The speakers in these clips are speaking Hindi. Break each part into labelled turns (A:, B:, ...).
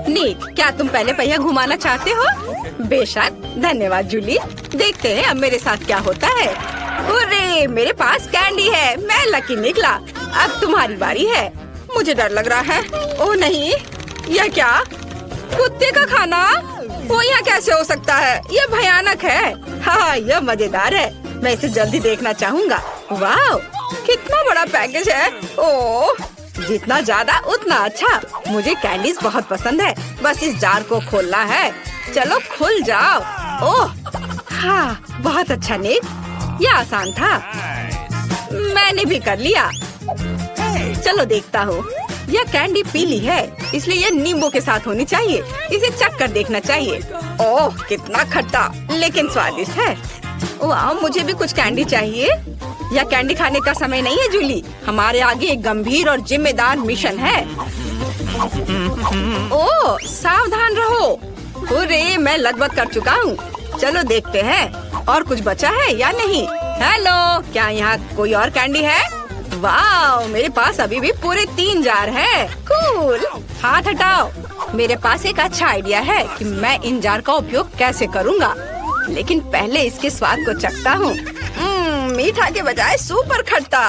A: नीक, क्या तुम पहले पहिया घुमाना चाहते हो? बेशक, धन्यवाद जूली। देखते हैं अब मेरे साथ क्या होता है। अरे मेरे पास कैंडी है, मैं लकी निकला। अब तुम्हारी बारी है। मुझे डर लग रहा है। ओह नहीं, यह क्या? कुत्ते का खाना? वो यहाँ कैसे हो सकता है? यह भयानक है। हाँ, यह मजेदार है। मैं इसे जल्दी देखना चाहूँगा। वाह, कितना बड़ा पैकेज है। ओह, जितना ज्यादा उतना अच्छा। मुझे कैंडीज बहुत पसंद है। बस इस जार को खोलना है। चलो खुल जाओ। ओह हाँ, बहुत अच्छा निक, यह आसान था। मैंने भी कर लिया। चलो देखता हूँ। यह कैंडी पीली है, इसलिए यह नींबू के साथ होनी चाहिए। इसे चख कर देखना चाहिए। ओह कितना खट्टा, लेकिन स्वादिष्ट है। वाह, मुझे भी कुछ कैंडी चाहिए। यह कैंडी खाने का समय नहीं है जूली। हमारे आगे एक गंभीर और जिम्मेदार मिशन है। ओह सावधान रहो। अरे मैं लगभग कर चुका हूँ। चलो देखते हैं और कुछ बचा है या नहीं। हेलो, क्या यहाँ कोई और कैंडी है? वाह, मेरे पास अभी भी पूरे 3 जार है। कूल। हाथ हटाओ। मेरे पास एक अच्छा आइडिया है कि मैं इन जार का उपयोग कैसे करूँगा। लेकिन पहले इसके स्वाद को चखता हूँ। मीठा के बजाय सुपर खट्टा।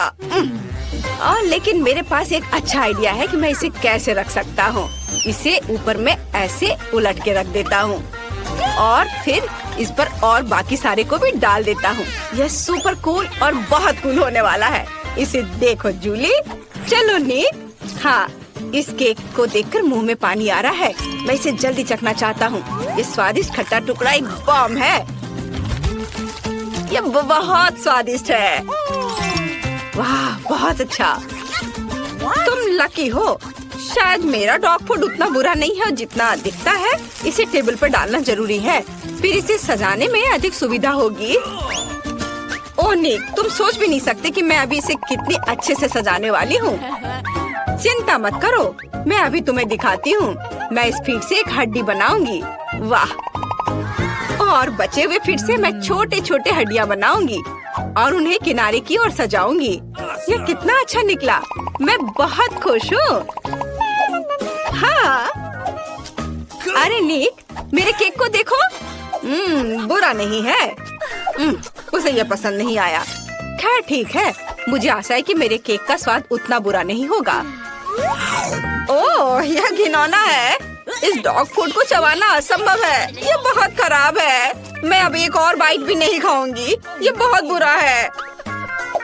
A: और लेकिन मेरे पास एक अच्छा आइडिया है कि मैं इसे कैसे रख सकता हूँ। इसे ऊपर में ऐसे उलट के रख देता हूँ और फिर इस पर और बाकी सारे को भी डाल देता हूँ। यह सुपर कूल और बहुत कूल होने वाला है। इसे देखो जूली। चलो नीक। हाँ, इस केक को देखकर मुंह में पानी आ रहा है। मैं इसे जल्दी चखना चाहता हूँ। ये स्वादिष्ट खट्टा टुकड़ा एक बम है। ये बहुत स्वादिष्ट है। वाह, बहुत अच्छा। तुम लकी हो। शायद मेरा डॉग फूड उतना बुरा नहीं है जितना दिखता है। इसे टेबल पर डालना जरूरी है, फिर इसे सजाने में अधिक सुविधा होगी। ओह निक, तुम सोच भी नहीं सकते कि मैं अभी इसे कितनी अच्छे से सजाने वाली हूँ। चिंता मत करो, मैं अभी तुम्हें दिखाती हूँ। मैं इस फीट से एक हड्डी बनाऊंगी। वाह, और बचे हुए फीट से मैं छोटे छोटे हड्डियाँ बनाऊंगी और उन्हें किनारे की ओर सजाऊंगी। यह कितना अच्छा निकला। मैं बहुत खुश हूँ। हाँ। अरे निक, मेरे केक को देखो। बुरा नहीं है। उसे यह पसंद नहीं आया। खैर ठीक है, मुझे आशा है कि मेरे केक का स्वाद उतना बुरा नहीं होगा। ओह, यह घिनौना है। इस डॉग फूड को चबाना असंभव है। ये बहुत खराब है। मैं अब एक और बाइट भी नहीं खाऊंगी। ये बहुत बुरा है।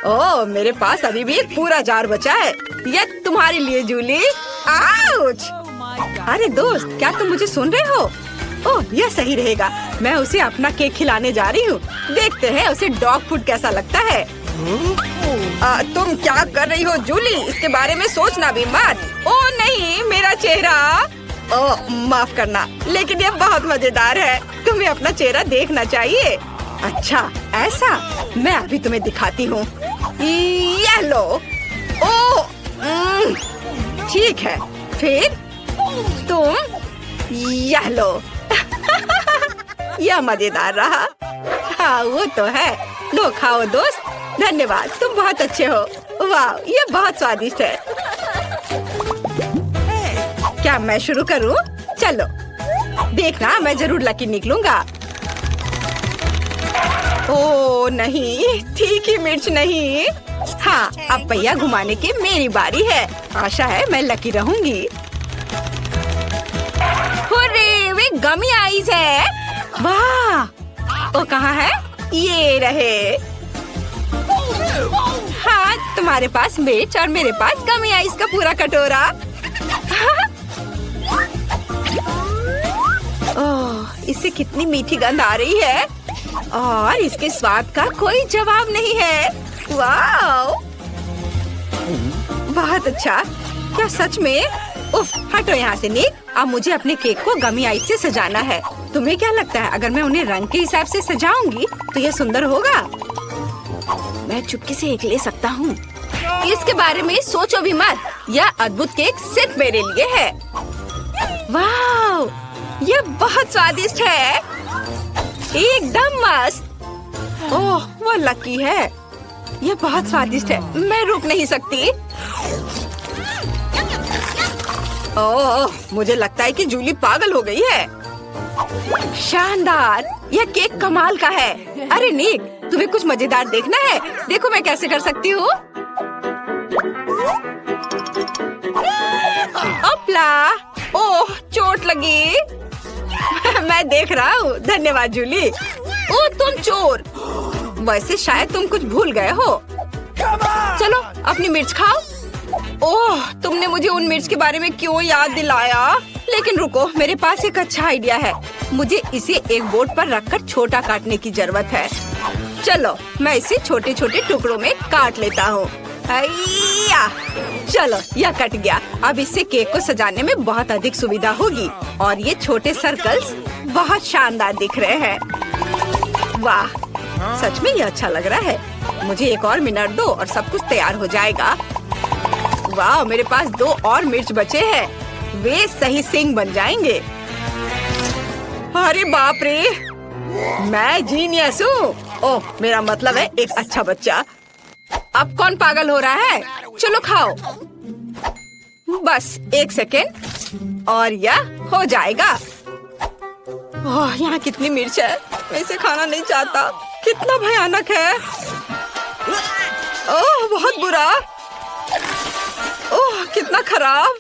A: ओह, मेरे पास अभी भी एक पूरा जार बचा है। यह तुम्हारे लिए जूली। आउच! अरे दोस्त, क्या तुम मुझे सुन रहे हो? ओह, यह सही रहेगा। मैं उसे अपना केक खिलाने जा रही हूँ। देखते हैं उसे डॉग फूड कैसा लगता है। तुम क्या कर रही हो जूली? इसके बारे में सोचना भी मत। ओह नहीं, मेरा चेहरा। ओह माफ करना, लेकिन यह बहुत मजेदार है। तुम्हें अपना चेहरा देखना चाहिए। अच्छा ऐसा, मैं अभी तुम्हें दिखाती हूँ। ये लो। ओह ठीक है, फिर तुम यह लो। यह मजेदार रहा। हाँ वो तो है। लो खाओ दोस्त। धन्यवाद, तुम बहुत अच्छे हो। वाह, ये बहुत स्वादिष्ट है। क्या मैं शुरू करूं? चलो देखना, मैं जरूर लकी निकलूंगा। ओह नहीं, तीखी मिर्च नहीं। हाँ, अब पहिया घुमाने की मेरी बारी है। आशा है मैं लकी रहूंगी। हुर्रे, वे गमी आइस है। वाह, वो कहाँ है? ये रहे। हाँ, तुम्हारे पास मिर्च और मेरे पास गमी आइस का पूरा कटोरा। ओह, इससे कितनी मीठी गंध आ रही है और इसके स्वाद का कोई जवाब नहीं है। वाह, बहुत अच्छा। क्या सच में? उफ, हटो यहाँ से निक। अब मुझे अपने केक को गमी आइस से सजाना है। तुम्हें क्या लगता है, अगर मैं उन्हें रंग के हिसाब से सजाऊंगी तो यह सुंदर होगा? मैं चुपके से एक ले सकता हूँ। इसके बारे में सोचो भी मत। यह अद्भुत केक सिर्फ मेरे लिए है। वाह, यह बहुत स्वादिष्ट है। एकदम मस्त। ओह, वो लकी है। यह बहुत स्वादिष्ट है। मैं रुक नहीं सकती। ओह, मुझे लगता है कि जूली पागल हो गई है। शानदार, यह केक कमाल का है। अरे निक, तुम्हें कुछ मजेदार देखना है? देखो मैं कैसे कर सकती हूँ। अपला, ओह चोट लगी। मैं देख रहा हूँ। धन्यवाद जूली। ओह तुम चोर। वैसे शायद तुम कुछ भूल गए हो। चलो अपनी मिर्च खाओ। ओह, तुमने मुझे उन मिर्च के बारे में क्यों याद दिलाया? लेकिन रुको, मेरे पास एक अच्छा आइडिया है। मुझे इसे एक बोर्ड पर रखकर छोटा काटने की जरूरत है। चलो मैं इसे छोटे छोटे टुकड़ों में काट लेता हूँ। चलो यह कट गया। अब इससे केक को सजाने में बहुत अधिक सुविधा होगी। और ये छोटे सर्कल्स बहुत शानदार दिख रहे हैं। वाह, सच में ये अच्छा लग रहा है। मुझे एक और मिनट दो और सब कुछ तैयार हो जाएगा। वाह, मेरे पास 2 और मिर्च बचे हैं। वे सही सिंग बन जाएंगे। अरे बाप रे, मैं जीनियस हूँ। ओह, मेरा मतलब है एक अच्छा बच्चा। अब कौन पागल हो रहा है? चलो खाओ। बस 1 सेकेंड और यह हो जाएगा। ओह, यहाँ कितनी मिर्च है। मैं इसे खाना नहीं चाहता। कितना भयानक है। ओह बहुत बुरा। ओह कितना खराब।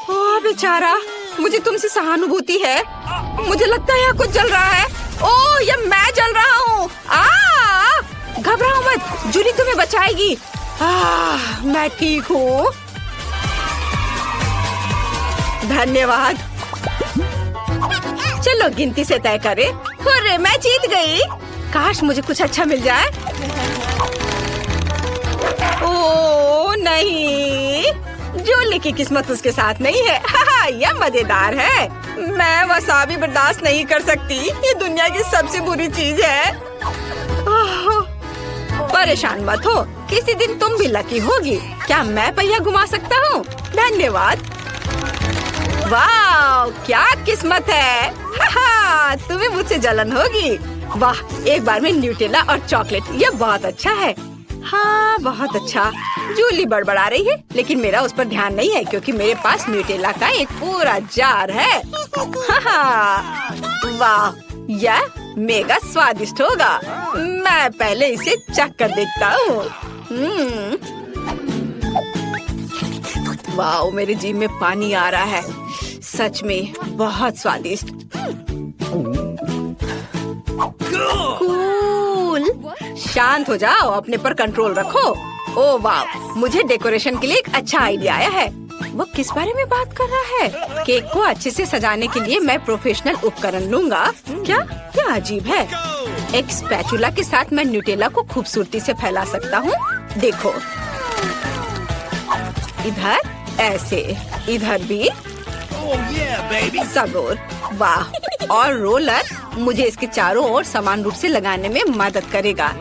A: ओह बेचारा, मुझे तुमसे सहानुभूति है। मुझे लगता है यहाँ कुछ जल रहा है। ओह ये मैं जल रहा हूँ। घबराओ मत, जूली तुम्हें बचाएगी। मैं ठीक हूँ। धन्यवाद। चलो गिनती से तय करें। अरे मैं जीत गई। काश मुझे कुछ अच्छा मिल जाए। ओह नहीं, जूली की किस्मत उसके साथ नहीं है। यह मजेदार है। मैं वसाबी बर्दाश्त नहीं कर सकती। ये दुनिया की सबसे बुरी चीज है। परेशान मत हो, किसी दिन तुम भी लकी होगी। क्या मैं पहिया घुमा सकता हूँ? धन्यवाद। वाह क्या किस्मत है। तुम्हें मुझसे जलन होगी। वाह, एक बार में न्यूटेला और चॉकलेट, यह बहुत अच्छा है। हाँ बहुत अच्छा। जूली बड़बड़ा रही है, लेकिन मेरा उस पर ध्यान नहीं है क्योंकि मेरे पास न्यूटेला का एक पूरा जार है। वाह, यह मेगा स्वादिष्ट होगा। मैं पहले इसे चख कर देखता हूँ। वाह, मेरे जीभ में पानी आ रहा है। सच में बहुत स्वादिष्ट। कूल। शांत हो जाओ, अपने पर कंट्रोल रखो। ओह वाह, मुझे डेकोरेशन के लिए एक अच्छा आइडिया आया है। वो किस बारे में बात कर रहा है? केक को अच्छे से सजाने के लिए मैं प्रोफेशनल उपकरण लूंगा। क्या अजीब है। एक स्पैचुला के साथ मैं न्यूटेला को खूबसूरती से फैला सकता हूँ। देखो, इधर ऐसे, इधर भी। सबूर। वाह, और रोलर मुझे इसके चारों ओर समान रूप से लगाने में मदद करेगा।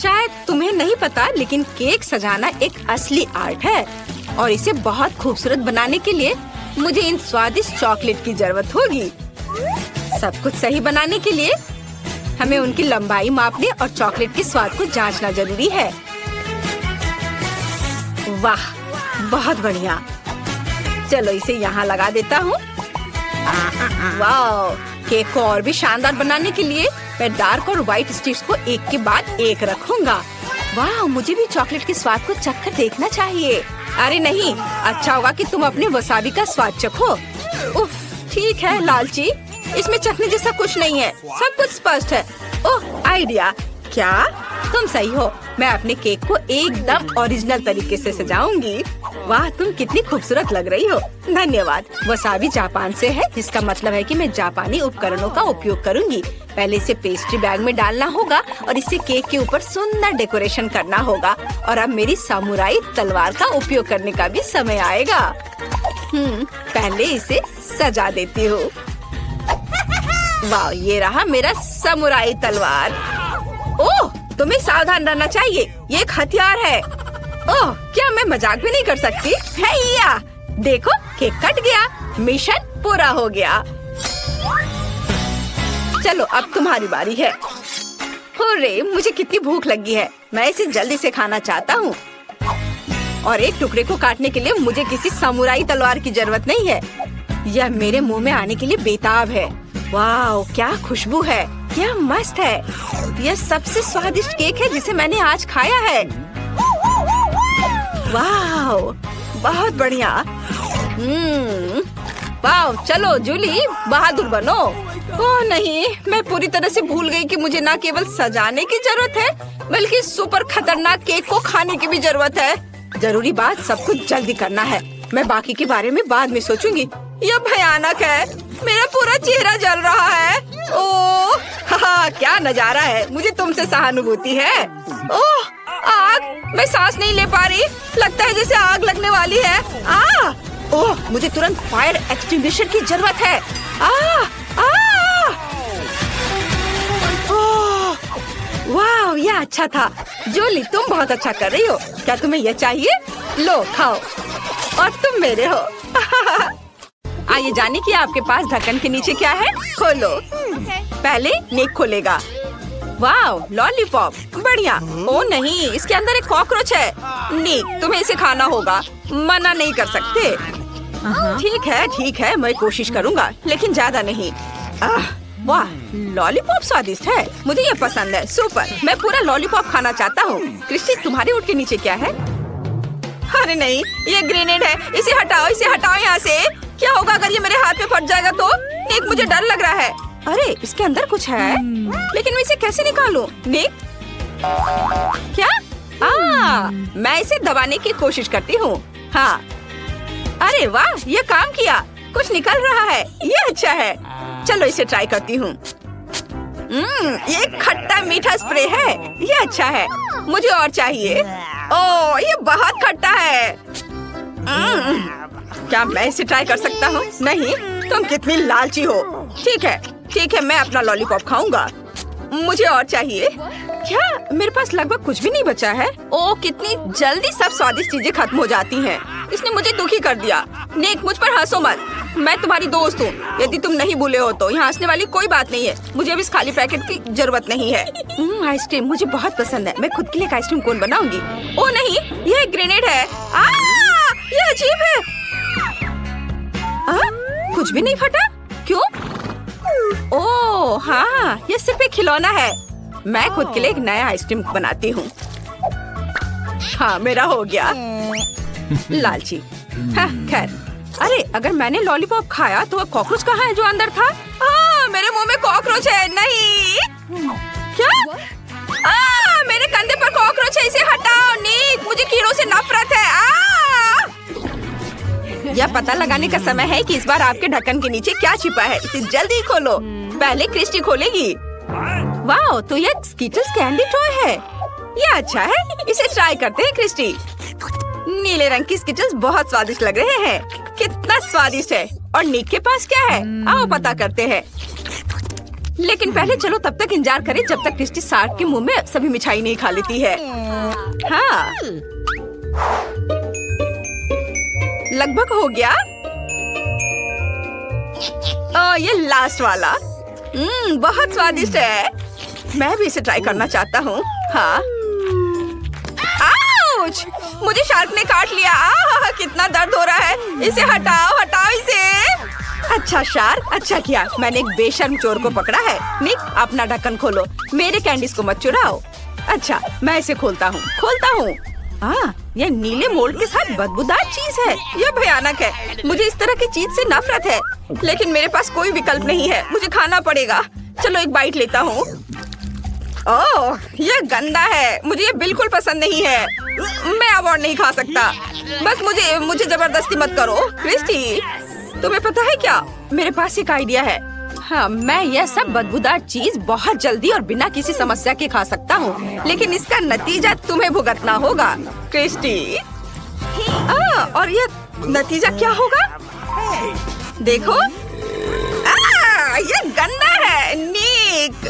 A: शायद तुम्हें नहीं पता, लेकिन केक सजाना एक असली आर्ट है और इसे बहुत खूबसूरत बनाने के लिए मुझे इन स्वादिष्ट चॉकलेट की जरूरत होगी। सब कुछ सही बनाने के लिए हमें उनकी लंबाई मापने और चॉकलेट के स्वाद को जांचना जरूरी है। वाह, बहुत बढ़िया। चलो इसे यहाँ लगा देता हूँ। वाह, केक को और भी शानदार बनाने के लिए मैं डार्क और व्हाइट स्टिक्स को एक के बाद एक रखूंगा। वाह, मुझे भी चॉकलेट के स्वाद को चखकर देखना चाहिए। अरे नहीं, अच्छा होगा कि तुम अपने वसाबी का स्वाद चखो। उफ, ठीक है लालची, इसमें चखने जैसा कुछ नहीं है। सब कुछ स्पष्ट है। ओह आइडिया। क्या तुम सही हो। मैं अपने केक को एकदम ओरिजिनल तरीके से सजाऊंगी। वाह, तुम कितनी खूबसूरत लग रही हो। धन्यवाद। वसाबी जापान से है, जिसका मतलब है कि मैं जापानी उपकरणों का उपयोग करूंगी। पहले इसे पेस्ट्री बैग में डालना होगा और इसे केक के ऊपर सुंदर डेकोरेशन करना होगा। और अब मेरी सामुराई तलवार का उपयोग करने का भी समय आएगा। पहले इसे सजा देती हूँ। वाह, ये रहा मेरा सामुराई तलवार। ओह, तुम्हें सावधान रहना चाहिए, ये एक हथियार है। ओह, क्या मैं मजाक भी नहीं कर सकती? हैया, देखो केक कट गया। मिशन पूरा हो गया। चलो अब तुम्हारी बारी है। हुर्रे, मुझे कितनी भूख लगी है। मैं इसे जल्दी से खाना चाहता हूँ। और एक टुकड़े को काटने के लिए मुझे किसी सामुराई तलवार की जरूरत नहीं है। यह मेरे मुंह में आने के लिए बेताब है। वाह, क्या खुशबू है, क्या मस्त है। यह सबसे स्वादिष्ट केक है जिसे मैंने आज खाया है। वाह, बहुत बढ़िया। वाह, चलो जूली, बहादुर बनो। ओह नहीं, मैं पूरी तरह से भूल गई कि मुझे न केवल सजाने की जरूरत है बल्कि सुपर खतरनाक केक को खाने की भी जरूरत है। जरूरी बात सब कुछ जल्दी करना है। मैं बाकी के बारे में बाद में सोचूंगी। यह भयानक है, मेरा पूरा चेहरा जल रहा है। ओह, क्या नजारा है। मुझे तुमसे सहानुभूति है। ओह, आग, मैं सांस नहीं ले पा रही। लगता है जैसे आग लगने वाली है। ओह, मुझे तुरंत फायर एक्सटिंग्विशर की जरूरत है। वाह, यह अच्छा था। जूली, तुम बहुत अच्छा कर रही हो। क्या तुम्हें यह चाहिए? लो, खाओ। और तुम मेरे हो। आइए जाने कि आपके पास ढक्कन के नीचे क्या है। खोलो। पहले निक खोलेगा। वाह, लॉलीपॉप, बढ़िया। ओ नहीं, इसके अंदर एक कॉकरोच है। निक, तुम्हें इसे खाना होगा, मना नहीं कर सकते। ठीक है, मैं कोशिश करूँगा, लेकिन ज्यादा नहीं। वाह, लॉलीपॉप स्वादिष्ट है। मुझे ये पसंद है। सुपर, मैं पूरा लॉलीपॉप खाना चाहता हूँ। क्रिस्टी, तुम्हारे ऊँट के नीचे क्या है? अरे नहीं, ये ग्रेनेड है। इसे हटाओ यहाँ से। क्या होगा अगर ये मेरे हाथ में फट जाएगा तो? निक, मुझे डर लग रहा है। अरे, इसके अंदर कुछ है, लेकिन मैं इसे कैसे निकालूं? निक, क्या? मैं इसे दबाने की कोशिश करती हूँ। हाँ, अरे वाह, ये काम किया। कुछ निकल रहा है। ये अच्छा है। चलो इसे ट्राई करती हूँ। ये खट्टा मीठा स्प्रे है। ये अच्छा है। मुझे और चाहिए। ओह, ये बहुत खट्टा है। क्या मैं इसे ट्राई कर सकता हूँ? नहीं, तुम कितनी लालची हो। ठीक है, मैं अपना लॉलीपॉप खाऊंगा। मुझे और चाहिए। क्या मेरे पास लगभग कुछ भी नहीं बचा है? ओह, कितनी जल्दी सब स्वादिष्ट चीजें खत्म हो जाती हैं। इसने मुझे दुखी कर दिया। निक, मुझ पर हंसो मत। मैं तुम्हारी दोस्त हूँ। यदि तुम नहीं भूले हो तो यहाँ हंसने वाली कोई बात नहीं है। मुझे अब इस खाली पैकेट की जरूरत नहीं है। आइसक्रीम मुझे बहुत पसंद है। मैं खुद के लिए एक आइसक्रीम कोन बनाऊंगी। ओह नहीं, यह एक ग्रेनेड है। यह अजीब है। कुछ भी नहीं फटा। क्यों? ओह हाँ, यह सिर्फ एक खिलौना है। मैं खुद के लिए एक नया आइसक्रीम बनाती हूँ। हाँ, मेरा हो गया। लालची। खैर, अरे अगर मैंने लॉलीपॉप खाया तो वह कॉकरोच कहाँ है जो अंदर था? मेरे मुंह में कॉकरोच है। नहीं, क्या? मेरे कंधे पर कॉकरोच है। इसे हटाओ। निक, मुझे कीड़ों से नफरत है। यह पता लगाने का समय है कि इस बार आपके ढक्कन के नीचे क्या छिपा है। इसे जल्दी खोलो। पहले क्रिस्टी खोलेगी। वाह, तो यह स्कीटल्स कैंडी टॉय है। यह अच्छा है। इसे ट्राई करते हैं। क्रिस्टी, नीले रंग की स्कीटल्स बहुत स्वादिष्ट लग रहे हैं। कितना स्वादिष्ट है। और निक के पास क्या है? आओ पता करते हैं। लेकिन पहले चलो तब तक इंतजार करें जब तक क्रिस्टी शार्क के मुंह में सभी मिठाई नहीं खा लेती है। हाँ, लगभग हो गया। ये लास्ट वाला। बहुत स्वादिष्ट है। मैं भी इसे ट्राई करना चाहता हूँ। हाँ, आउच! मुझे शार्क ने काट लिया। कितना दर्द हो रहा है। इसे हटाओ इसे। अच्छा शार्क, अच्छा किया। मैंने एक बेशर्म चोर को पकड़ा है। निक, अपना ढक्कन खोलो। मेरे कैंडीज को मत चुराओ। अच्छा, मैं इसे खोलता हूँ। यह नीले मोल्ड के साथ बदबूदार चीज है। यह भयानक है। मुझे इस तरह की चीज से नफरत है, लेकिन मेरे पास कोई विकल्प नहीं है। मुझे खाना पड़ेगा। चलो एक बाइट लेता हूँ। ओह, यह गंदा है। मुझे ये बिल्कुल पसंद नहीं है। मैं अब और नहीं खा सकता। बस मुझे जबरदस्ती मत करो। क्रिस्टी, तुम्हें पता है क्या? मेरे पास एक आइडिया है। हाँ, मैं यह सब बदबूदार चीज बहुत जल्दी और बिना किसी समस्या के खा सकता हूँ, लेकिन इसका नतीजा तुम्हें भुगतना होगा। क्रिस्टी, और यह नतीजा क्या होगा? देखो, यह गंदा है। निक,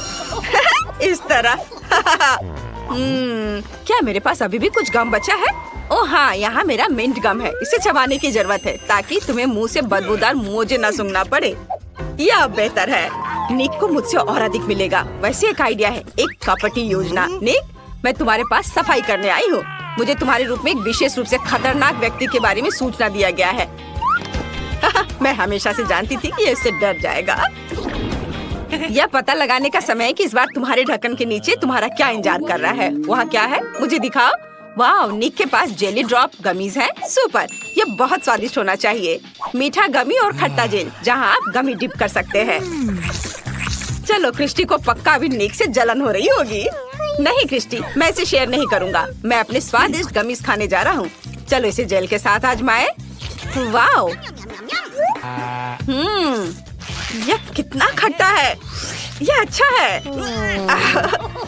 A: इस तरह। क्या मेरे पास अभी भी कुछ गम बचा है? ओह हाँ, यहाँ मेरा मिंट गम है। इसे चबाने की जरूरत है ताकि तुम्हें मुंह से बदबूदार मोजे न सूंघना पड़े। यह बेहतर है। निक को मुझसे और अधिक मिलेगा। वैसे एक आइडिया है, एक कपटी योजना। निक, मैं तुम्हारे पास सफाई करने आई हूँ। मुझे तुम्हारे रूप में एक विशेष रूप से खतरनाक व्यक्ति के बारे में सूचना दिया गया है। मैं हमेशा से जानती थी कि ये इससे डर जाएगा। यह पता लगाने का समय है कि इस बार तुम्हारे ढक्कन के नीचे तुम्हारा क्या इंतजार कर रहा है। वहाँ क्या है, मुझे दिखाओ। वाह, निक के पास जेली ड्रॉप गमीज है। सुपर, ये बहुत स्वादिष्ट होना चाहिए। मीठा गमी और खट्टा जेल जहाँ आप गमी डिप कर सकते हैं। चलो, क्रिस्टी को पक्का अभी निक से जलन हो रही होगी। नहीं क्रिस्टी, मैं इसे शेयर नहीं करूँगा। मैं अपने स्वादिष्ट गमीज खाने जा रहा हूँ। चलो इसे जेल के साथ आजमाए। वाह, यह कितना खट्टा है। यह अच्छा है।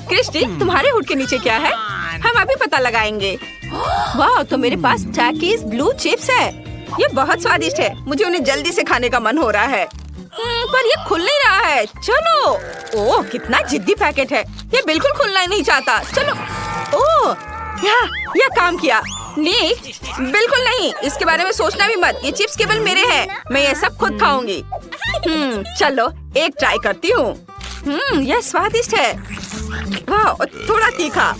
A: क्रिस्टी, तुम्हारे हुड के नीचे क्या है? हम अभी पता लगाएंगे। वाह, तो मेरे पास टैकीज ब्लू चिप्स है। ये बहुत स्वादिष्ट है। मुझे उन्हें जल्दी से खाने का मन हो रहा है। पर ये खुल नहीं रहा है। चलो, ओह कितना जिद्दी पैकेट है। ये बिल्कुल खुलना ही नहीं चाहता। चलो, ओह यह काम किया। निक, बिल्कुल नहीं, इसके बारे में सोचना भी मत। ये चिप्स केवल मेरे हैं। मैं ये सब खुद खाऊंगी। चलो एक ट्राई करती हूँ। यह स्वादिष्ट है। वाह, थोड़ा तीखा।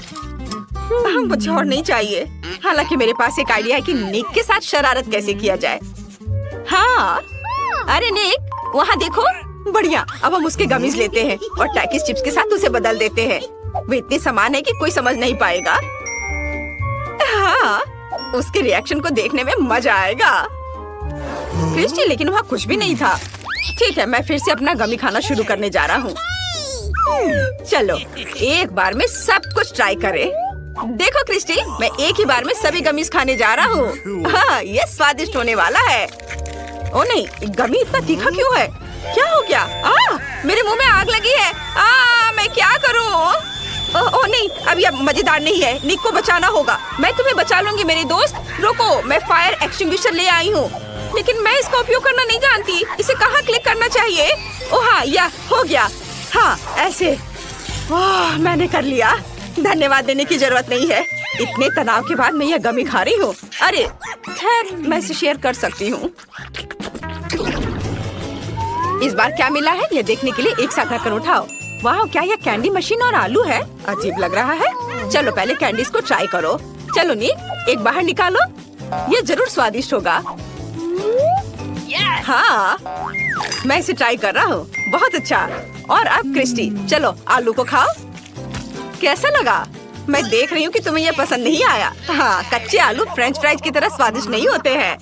A: मुझे और नहीं चाहिए। हालांकि मेरे पास एक आइडिया है कि निक के साथ शरारत कैसे किया जाए। हाँ, अरे निक, वहाँ देखो। बढ़िया, अब हम उसके गमीज लेते हैं और टैकीज चिप्स के साथ उसे बदल देते हैं। वे इतने समान है कि कोई समझ नहीं पाएगा। हाँ, उसके रिएक्शन को देखने में मजा आएगा। क्रिस्टी, लेकिन वहाँ कुछ भी नहीं था। ठीक है, मैं फिर से अपना गमी खाना शुरू करने जा रहा हूँ। चलो एक बार में सब कुछ ट्राई करें। देखो क्रिस्टी, मैं एक ही बार में सभी गमीज खाने जा रहा हूँ। हाँ, ये स्वादिष्ट होने वाला है। ओ नहीं, गमी इतना तीखा क्यों है? क्या हो गया? मेरे मुंह में आग लगी है। मैं क्या करूँ? ओह नहीं, अब यह मजेदार नहीं है। निक को बचाना होगा। मैं तुम्हें बचा लूंगी मेरे दोस्त। रुको, मैं फायर एक्सटिंग्विशर ले आई हूँ, लेकिन मैं इसका उपयोग करना नहीं जानती। इसे कहाँ क्लिक करना चाहिए? ओह हाँ, यह हो गया। हाँ, ऐसे। वाह, मैंने कर लिया। धन्यवाद देने की जरूरत नहीं है। इतने तनाव के बाद मैं यह गमी खा रही हूँ। अरे खैर, मैं इसे शेयर कर सकती हूँ। इस बार क्या मिला है, यह देखने के लिए एक साथ ढक्कन उठाओ। वाह, क्या यह कैंडी मशीन और आलू है? अजीब लग रहा है। चलो पहले कैंडीज को ट्राई करो। चलो निक, एक बाहर निकालो। ये जरूर स्वादिष्ट होगा। हाँ, मैं इसे ट्राई कर रहा हूँ। बहुत अच्छा। और अब क्रिस्टी, चलो आलू को खाओ। कैसा लगा? मैं देख रही हूँ कि तुम्हें यह पसंद नहीं आया। हाँ, कच्चे आलू फ्रेंच फ्राइज की तरह स्वादिष्ट नहीं होते हैं।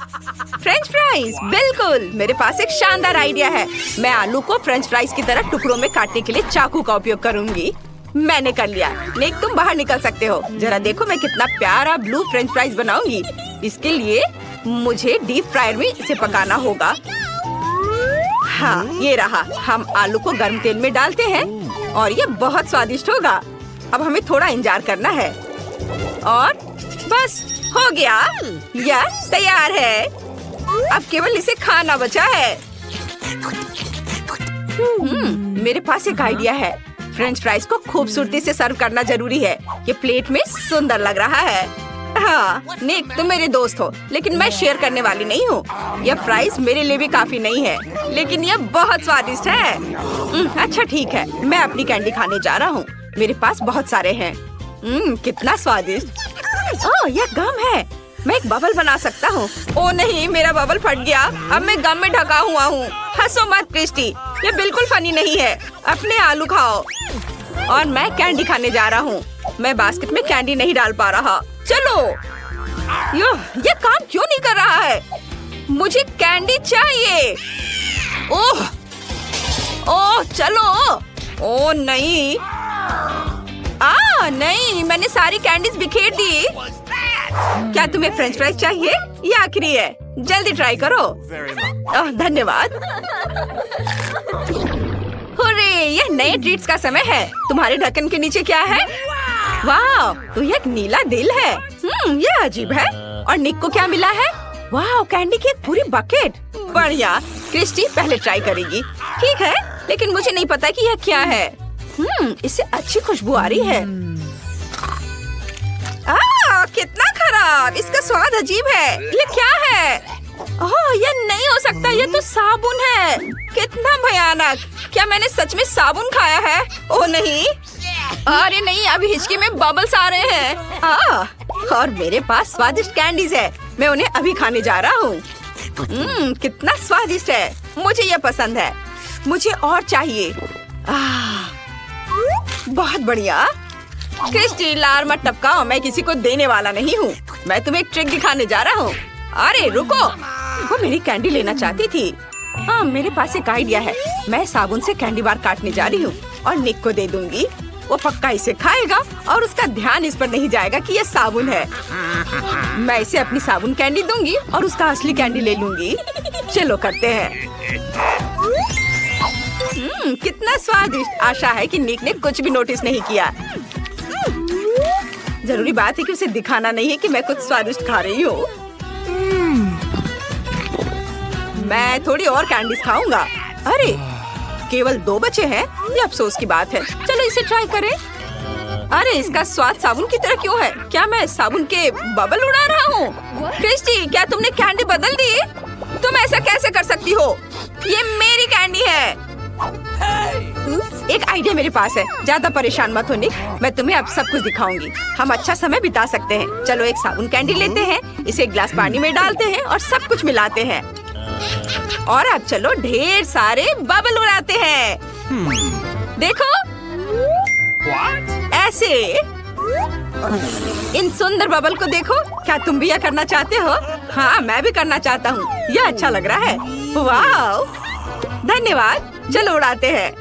A: फ्रेंच फ्राइज, बिल्कुल। मेरे पास एक शानदार आइडिया है। मैं आलू को फ्रेंच फ्राइज की तरह टुकड़ों में काटने के लिए चाकू का उपयोग करूंगी। मैंने कर लिया। निक, तुम बाहर निकल सकते हो। जरा देखो मैं कितना प्यारा ब्लू फ्रेंच फ्राइज बनाऊंगी। इसके लिए मुझे डीप फ्रायर में इसे पकाना होगा। हाँ, ये रहा। हम आलू को गर्म तेल में डालते हैं और ये बहुत स्वादिष्ट होगा। अब हमें थोड़ा इंतजार करना है और बस हो गया। यह तैयार है। अब केवल इसे खाना बचा है। मेरे पास एक आइडिया है। फ्रेंच फ्राइज को खूबसूरती से सर्व करना जरूरी है। ये प्लेट में सुंदर लग रहा है। हाँ निक, तुम मेरे दोस्त हो, लेकिन मैं शेयर करने वाली नहीं हूँ। यह फ्राइज मेरे लिए भी काफी नहीं है, लेकिन यह बहुत स्वादिष्ट है। अच्छा ठीक है, मैं अपनी कैंडी खाने जा रहा हूँ। मेरे पास बहुत सारे हैं। कितना स्वादिष्ट। ओह, यह गम है। मैं एक बबल बना सकता हूँ। ओह नहीं, मेरा बबल फट गया। अब मैं गम में ढका हुआ हूँ। हंसो मत क्रिस्टी, ये बिल्कुल फनी नहीं है। अपने आलू खाओ। और मैं कैंडी खाने जा रहा हूँ। मैं बास्केट में कैंडी नहीं डाल पा रहा। चलो, ये काम क्यों नहीं कर रहा है? मुझे कैंडी चाहिए। ओह ओह, चलो। ओह नहीं, नहीं, मैंने सारी कैंडीज बिखेर दी। क्या तुम्हें फ्रेंच फ्राइज चाहिए? ये आखिरी है, जल्दी ट्राई करो। धन्यवाद। हुर्रे, यह नए ट्रीट्स का समय है। तुम्हारे ढक्कन के नीचे क्या है? वाह, तो यह एक नीला दिल है। यह अजीब है। और निक को क्या मिला है? वाह, कैंडी की एक पूरी बकेट। बढ़िया। क्रिस्टी पहले ट्राई करेगी। ठीक है, लेकिन मुझे नहीं पता कि यह क्या है। इससे अच्छी खुशबू आ रही है। कितना खराब। इसका स्वाद अजीब है। ये क्या है? ओह, यह नहीं हो सकता। यह तो साबुन है। कितना भयानक। क्या मैंने सच में साबुन खाया है? ओह नहीं, अरे नहीं, अभी हिचकी में बबल्स आ रहे हैं। और मेरे पास स्वादिष्ट कैंडीज है, मैं उन्हें अभी खाने जा रहा हूँ। कितना स्वादिष्ट है, मुझे ये पसंद है, मुझे और चाहिए। बहुत बढ़िया। क्रिस्टी, लार मत टपकाओ, मैं किसी को देने वाला नहीं हूँ। मैं तुम्हें एक ट्रिक दिखाने जा रहा हूँ। अरे रुको, वो मेरी कैंडी लेना चाहती थी। हाँ, मेरे पास एक आइडिया है। मैं साबुन से कैंडी बार काटने जा रही हूँ और निक को दे दूंगी। वो पक्का इसे खाएगा और उसका ध्यान इस पर नहीं जाएगा कि ये साबुन है। मैं इसे अपनी साबुन कैंडी दूंगी और उसका असली कैंडी ले लूंगी। चलो करते हैं। कितना स्वादिष्ट। आशा है कि निक ने कुछ भी नोटिस नहीं किया। जरूरी बात है कि उसे दिखाना नहीं है कि मैं कुछ स्वादिष्ट खा रही हूँ। मैं थोड़ी और कैंडीज खाऊंगा। अरे केवल 2 बचे हैं, ये अफसोस की बात है। चलो इसे ट्राई करें। अरे इसका स्वाद साबुन की तरह क्यों है? क्या मैं साबुन के बबल उड़ा रहा हूँ? क्रिस्टी, क्या तुमने कैंडी बदल दी? तुम ऐसा कैसे कर सकती हो? ये मेरी कैंडी है। एक आइडिया मेरे पास है। ज्यादा परेशान मत हो निक, मैं तुम्हें अब सब कुछ दिखाऊंगी। हम अच्छा समय बिता सकते हैं। चलो एक साबुन कैंडी लेते हैं, इसे एक गिलास पानी में डालते हैं और सब कुछ मिलाते हैं। और अब चलो ढेर सारे बबल उड़ाते हैं। देखो ऐसे। इन सुंदर बबल को देखो। क्या तुम भी यह करना चाहते हो? हाँ, मैं भी करना चाहता हूँ। यह अच्छा लग रहा है। वाह, धन्यवाद। चलो उड़ाते हैं।